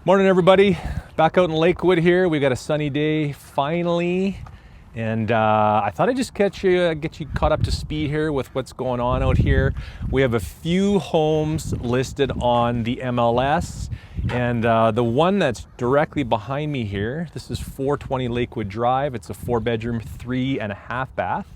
Morning, everybody. Back out in Lakewood here. We've got a sunny day finally, and I thought I'd just get you caught up to speed here with what's going on out here. We have a few homes listed on the MLS, and the one that's directly behind me here, this is 420 Lakewood Drive. It's a 4-bedroom, 3.5 bath.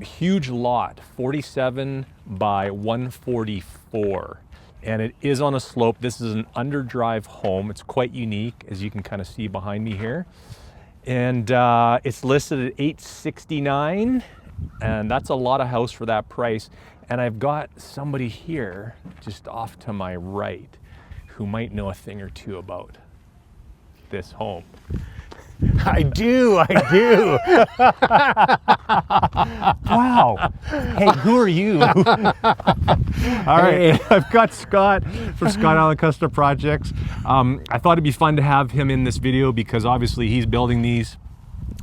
Huge lot, 47 by 144. And it is on a slope. This is an underdrive home. It's quite unique, as you can kind of see behind me here. And it's listed at $869, and that's a lot of house for that price. And I've got somebody here just off to my right who might know a thing or two about this home. I do. Wow. Hey, who are you? All right, I've got Scott from Scott Island Custom Projects. I thought it'd be fun to have him in this video because obviously he's building these.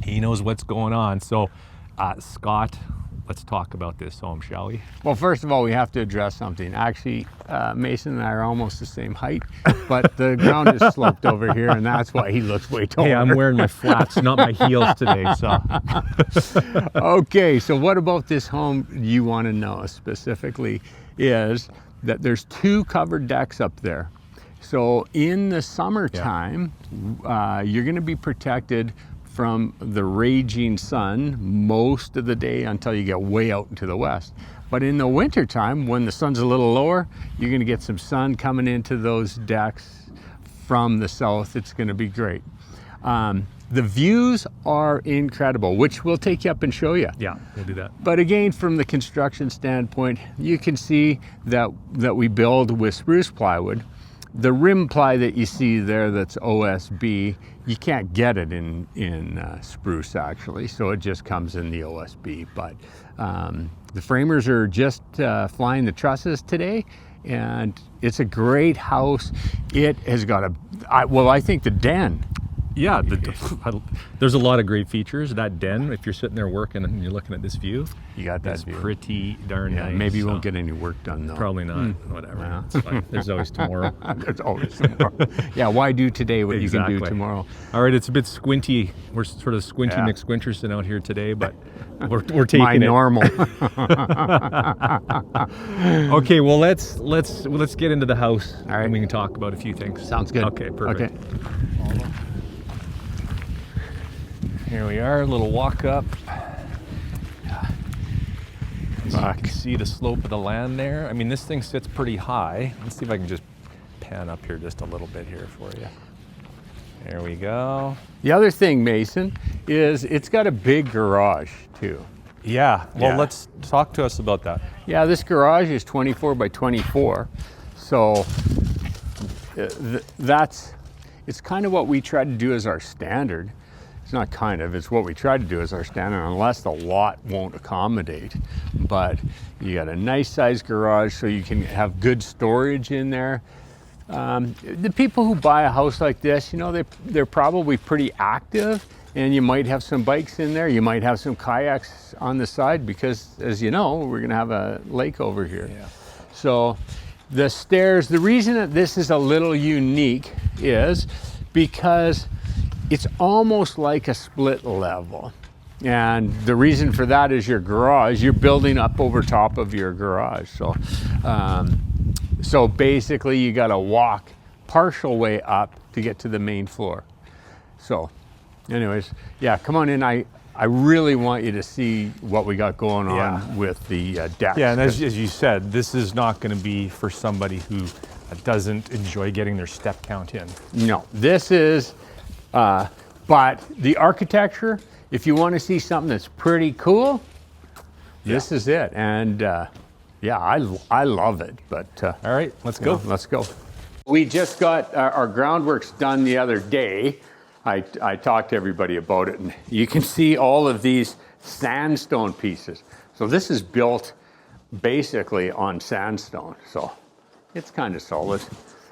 He knows what's going on. So, Scott, let's talk about this home, shall we? Well, first of all, we have to address something. Actually, Mason and I are almost the same height, but the ground is sloped over here, and that's why he looks way taller. Hey, I'm wearing my flats, not my heels today, so. Okay, so what about this home you want to know specifically is that there's 2 covered decks up there. So in the summertime, you're going to be protected from the raging sun most of the day until you get way out into the west. But in the wintertime, when the sun's a little lower, you're gonna get some sun coming into those decks from the south. It's gonna be great. The views are incredible, which we'll take you up and show you. Yeah, we'll do that. But again, from the construction standpoint, you can see that we build with spruce plywood. The rim ply that you see there that's OSB, you can't get it in spruce actually, so it just comes in the OSB. But the framers are just flying the trusses today, and it's a great house. It has got I think the den. Yeah, there's a lot of great features. That den, if you're sitting there working and you're looking at this view, you got that it's view. Pretty darn nice. Maybe you won't get any work done though. Probably not. Whatever. Yeah. It's fine. There's always tomorrow. There's always tomorrow. Yeah, why do today what you can do tomorrow? All right, it's a bit squinty. We're sort of squinty McSquinterson out here today, but we're taking My normal. Okay, well let's get into the house. All right. And we can talk about a few things. Sounds good. Okay, perfect. Okay. Here we are, a little walk up. As you can see the slope of the land there. I mean, this thing sits pretty high. Let's see if I can just pan up here just a little bit here for you. There we go. The other thing, Mason, is it's got a big garage too. Yeah, well, let's talk to us about that. Yeah, this garage is 24 by 24. So it's kind of what we try to do as our standard. It's not kind of, it's what we try to do as our standard, unless the lot won't accommodate. But you got a nice sized garage so you can have good storage in there. The people who buy a house like this, you know, they're probably pretty active, and you might have some bikes in there. You might have some kayaks on the side because, as you know, we're gonna have a lake over here. Yeah. So the stairs, the reason that this is a little unique is because it's almost like a split level. And the reason for that is your garage, you're building up over top of your garage. So basically you gotta walk partial way up to get to the main floor. So anyways, yeah, come on in. I really want you to see what we got going on with the decks. Yeah, and as you said, this is not gonna be for somebody who doesn't enjoy getting their step count in. No, this is, but the architecture, if you want to see something that's pretty cool, this is it. And yeah, I love it. But all right, let's go. Let's go. We just got our groundworks done the other day. I talked to everybody about it, and you can see all of these sandstone pieces. So this is built basically on sandstone. So it's kind of solid.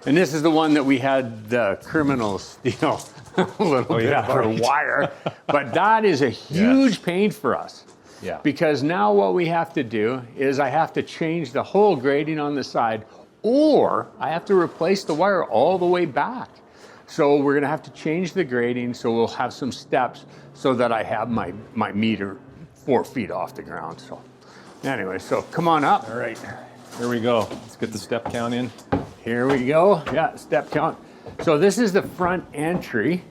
And this is the one that we had the criminals steal a little bit of our wire. But that is a huge pain for us. Yeah. Because now what we have to do is I have to change the whole grating on the side, or I have to replace the wire all the way back. So we're gonna have to change the grading, so we'll have some steps so that I have my meter 4 feet off the ground. So anyway, so come on up. All right, here we go. Let's get the step count in. Here we go. Yeah, step count. So this is the front entry.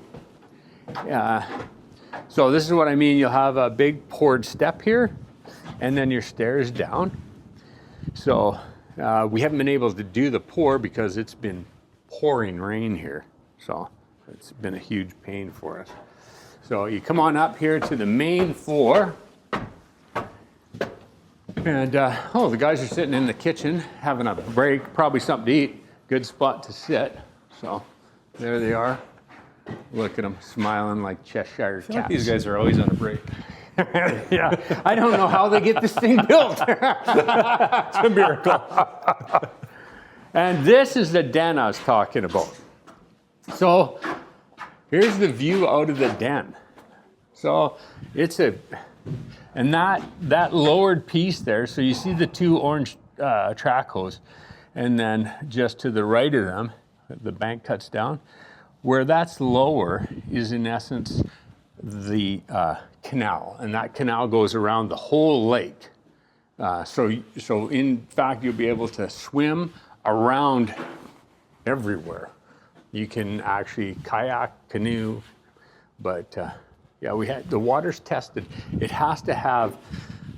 So this is what I mean. You'll have a big poured step here, and then your stairs down. So we haven't been able to do the pour because it's been pouring rain here. So it's been a huge pain for us. So you come on up here to the main floor. And oh, the guys are sitting in the kitchen having a break, probably something to eat. Good spot to sit. So there they are. Look at them smiling like Cheshire cats. I feel like these guys are always on a break. Yeah, I don't know how they get this thing built. It's a miracle. And this is the den I was talking about. So here's the view out of the den. So it's and that lowered piece there, so you see the two orange track hose, and then just to the right of them, the bank cuts down. Where that's lower is in essence the canal, and that canal goes around the whole lake. So in fact, you'll be able to swim around everywhere. You can actually kayak, canoe, but yeah, the water's tested. It has to have,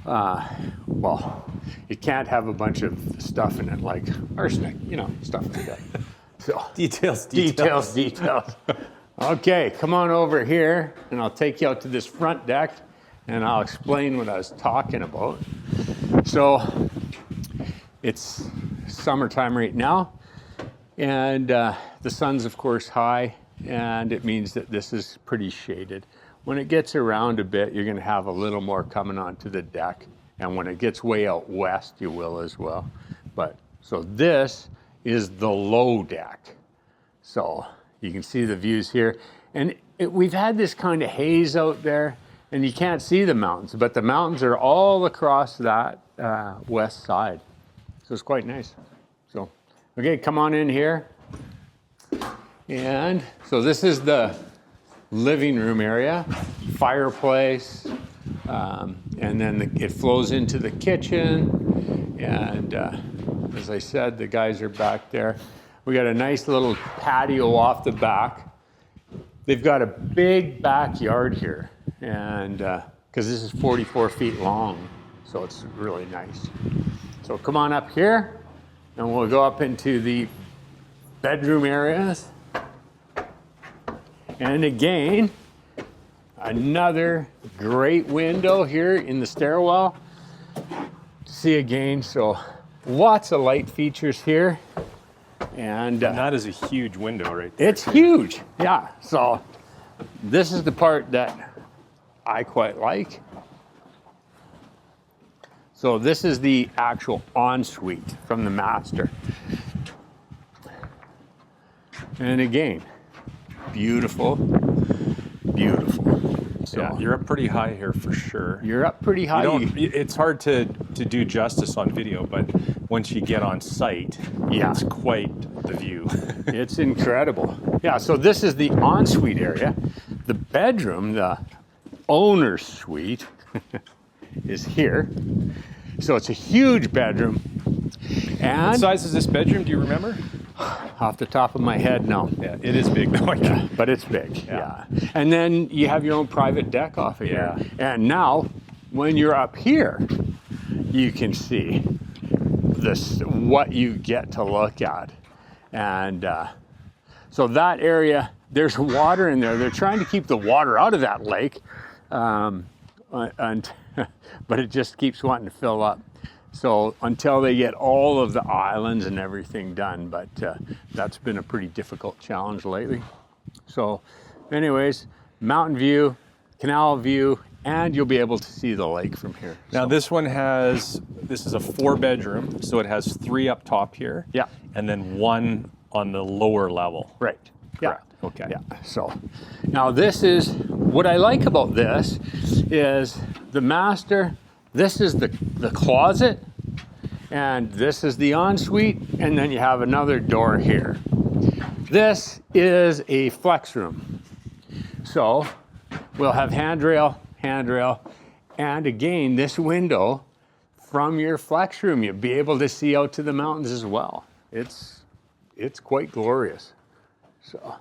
well, it can't have a bunch of stuff in it like arsenic, stuff like that. So Details. Okay, come on over here, and I'll take you out to this front deck, and I'll explain what I was talking about. So it's summertime right now, and the sun's of course high, and it means that this is pretty shaded. When it gets around a bit, you're going to have a little more coming onto the deck, and when it gets way out west, you will as well. But so this is the low deck. So you can see the views here, and we've had this kind of haze out there, and you can't see the mountains, but the mountains are all across that west side. So it's quite nice. So, okay, come on in here. And so this is the living room area, fireplace, and then it flows into the kitchen. And as I said, the guys are back there. We got a nice little patio off the back. They've got a big backyard here, and because this is 44 feet long, so it's really nice. So come on up here, and we'll go up into the bedroom areas. And again, another great window here in the stairwell. See again, so lots of light features here. And that is a huge window right there. It's huge, yeah. So this is the part that I quite like. So this is the actual ensuite from the master. And again, beautiful, beautiful. So yeah, you're up pretty high here for sure. You're up pretty high. It's hard to do justice on video, but once you get on site, yeah, it's quite the view. It's incredible. Yeah, so this is the ensuite area. The bedroom, the owner's suite, is here. So it's a huge bedroom. And what size is this bedroom? Do you remember? Off the top of my head, no. Yeah, it is big though. Yeah, but it's big. Yeah. And then you have your own private deck off of here. And now, when you're up here, you can see what you get to look at. And so that area, there's water in there. They're trying to keep the water out of that lake, but it just keeps wanting to fill up. So until they get all of the islands and everything done, but that's been a pretty difficult challenge lately. So anyways, mountain view, canal view, and you'll be able to see the lake from here. Now this is a 4-bedroom, so it has 3 up top here. Yeah. And then 1 on the lower level. Right. Correct. Yeah. Okay. Yeah. So now this is, what I like about this is the master. This is the closet, and this is the ensuite, and then you have another door here. This is a flex room. So we'll have handrail, and again, this window from your flex room, you'll be able to see out to the mountains as well. It's quite glorious. So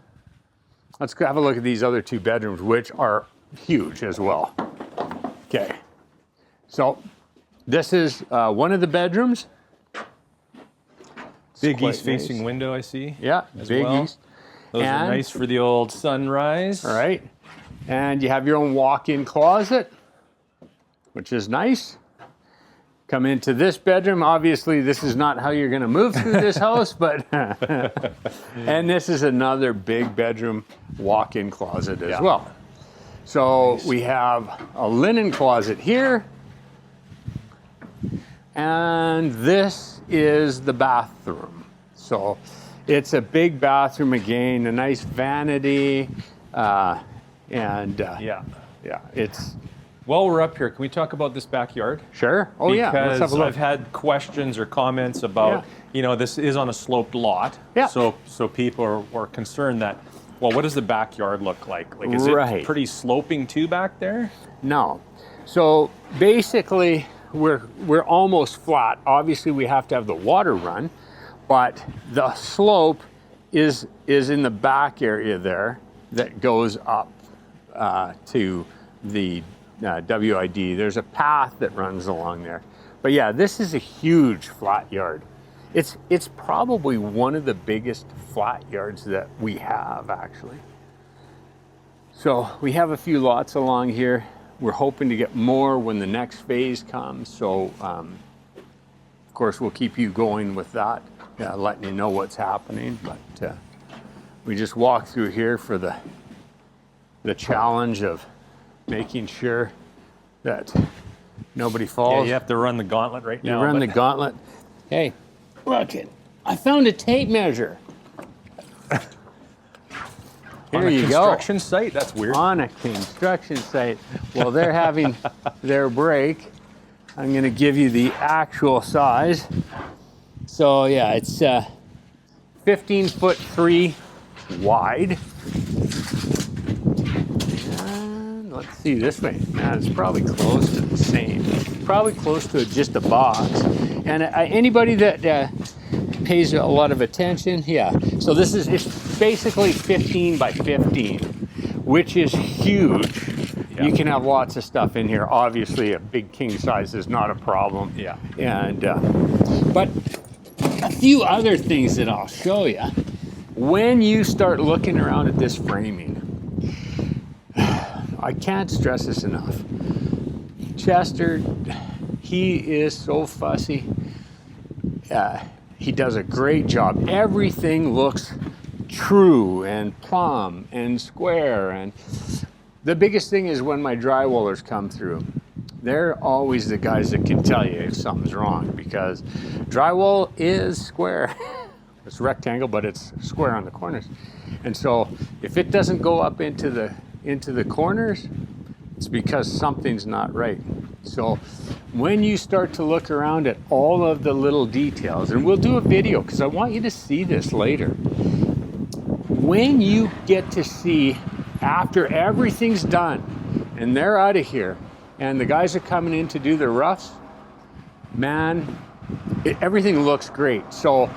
let's go have a look at these other 2 bedrooms, which are huge as well. Okay, so this is one of the bedrooms. Big east-facing nice. Window, I see. Yeah, as big well. east. Those are nice for the old sunrise. All right, and you have your own walk-in closet, which is nice. Come into this bedroom. Obviously, this is not how you're going to move through this house, but and this is another big bedroom walk-in closet as well. So we have a linen closet here, and this is the bathroom. So it's a big bathroom again, a nice vanity, yeah, it's. While we're up here, can we talk about this backyard? Sure. Oh yeah. Let's have a Because look. I've had questions or comments about, you know, this is on a sloped lot. Yeah. So people are concerned that, well, what does the backyard look like? Like, is Right. it pretty sloping too back there? No. So basically, we're almost flat. Obviously, we have to have the water run, but the slope is in the back area there that goes up to the WID. There's a path that runs along there. But yeah, this is a huge flat yard. It's probably one of the biggest flat yards that we have, actually. So we have a few lots along here. We're hoping to get more when the next phase comes. So of course we'll keep you going with that, letting you know what's happening. But we just walk through here for the challenge of making sure that nobody falls. Yeah, you have to run the gauntlet right now. You run the gauntlet. Hey, look it. I found a tape measure. On Here a you go. construction site? That's weird. On a construction site. Well, they're having their break. I'm going to give you the actual size. So yeah, it's 15'3" wide. And let's see this way. Now it's probably close to the same. Probably close to just a box. And anybody that pays a lot of attention, yeah. So it's basically 15 by 15, which is huge. Yeah. You can have lots of stuff in here. Obviously, a big king size is not a problem. Yeah. And but a few other things that I'll show you. When you start looking around at this framing, I can't stress this enough. Chester, he is so fussy. He does a great job. Everything looks true and plumb and square. And the biggest thing is when my drywallers come through, they're always the guys that can tell you if something's wrong, because drywall is square. It's rectangle, but it's square on the corners. And so if it doesn't go up into the corners, it's because something's not right. So when you start to look around at all of the little details, and we'll do a video because I want you to see this later. When you get to see after everything's done and they're out of here and the guys are coming in to do their roughs, man, everything looks great. So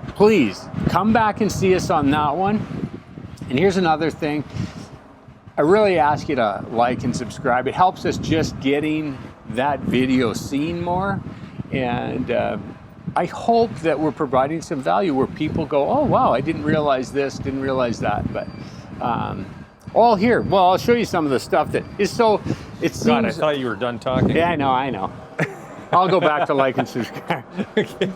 please come back and see us on that one. And here's another thing. I really ask you to like and subscribe. It helps us just getting that video seen more. And I hope that we're providing some value where people go, oh, wow, I didn't realize this, didn't realize that. But all here. Well, I'll show you some of the stuff that is so, it seems. God, I thought you were done talking. Yeah, I know. I'll go back to like and subscribe. Okay.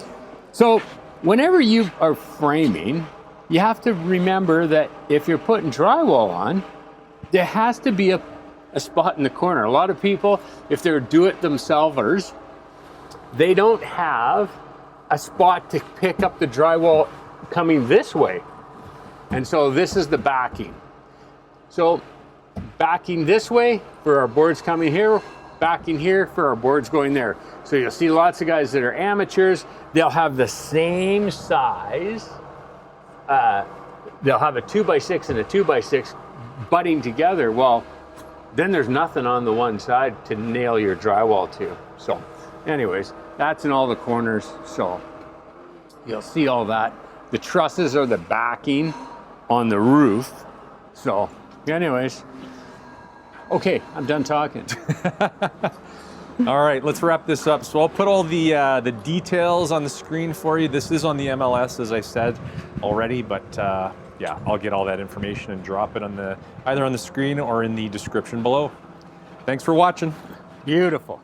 So whenever you are framing, you have to remember that if you're putting drywall on, there has to be a spot in the corner. A lot of people, if they're do-it-themselvers, they don't have a spot to pick up the drywall coming this way. And so this is the backing. So backing this way for our boards coming here, backing here for our boards going there. So you'll see lots of guys that are amateurs. They'll have the same size they'll have a 2x6 and a 2x6 butting together. Well, then there's nothing on the one side to nail your drywall to. So anyways, that's in all the corners. So you'll see all that. The trusses are the backing on the roof. So anyways, okay, I'm done talking. All right, let's wrap this up. So I'll put all the details on the screen for you. This is on the MLS, as I said already, but yeah, I'll get all that information and drop it on either on the screen or in the description below. Thanks for watching. Beautiful.